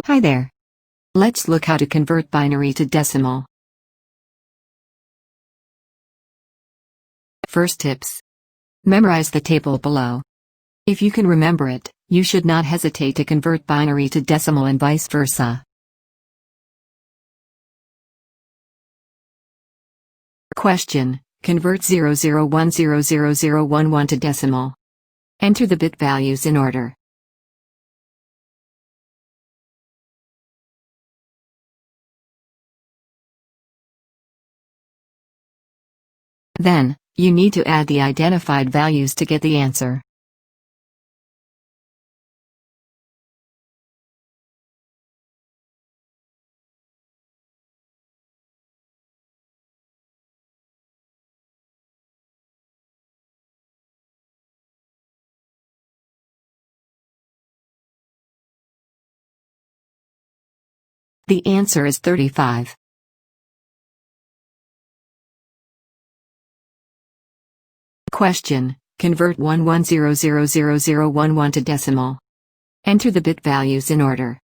Hi there. Let's look how to convert binary to decimal. First tips. Memorize the table below. If you can remember it, you should not hesitate to convert binary to decimal and vice versa. Question. Convert 00100011 to decimal. Enter the bit values in order. Then, you need to add the identified values to get the answer. The answer is 35. Question. Convert 11000011 to decimal. Enter the bit values in order.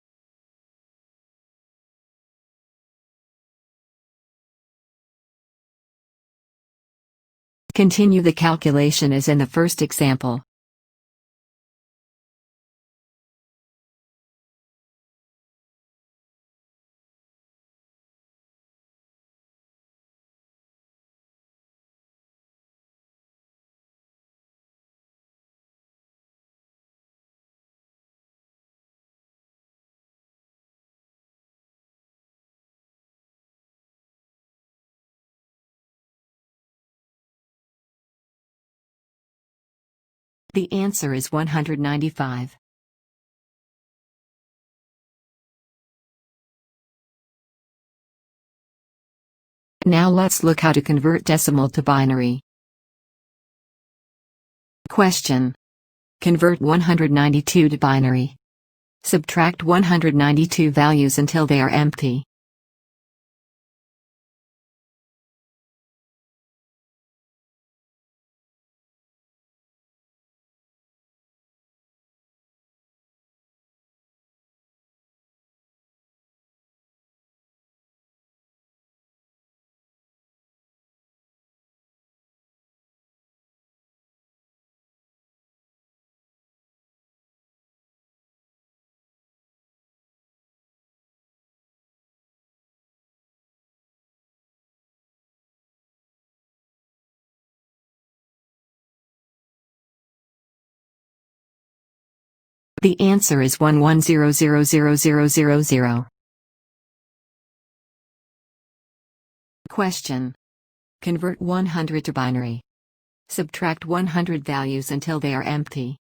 Continue the calculation as in the first example. The answer is 195. Now let's look how to convert decimal to binary. Question. Convert 192 to binary. Subtract 192 values until they are empty. The answer is 11000000. Question. Convert 100 to binary. Subtract 100 values until they are empty.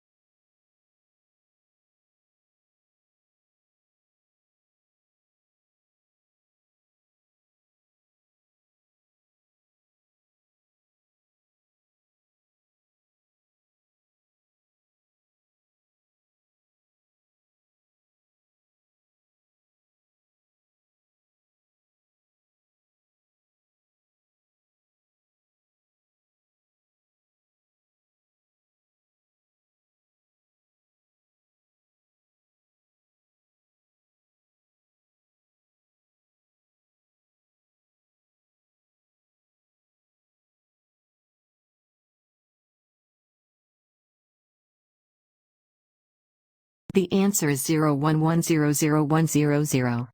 The answer is 011001000.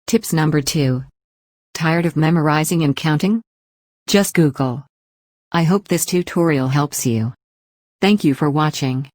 Tips number 2. Tired of memorizing and counting? Just Google. I hope this tutorial helps you. Thank you for watching.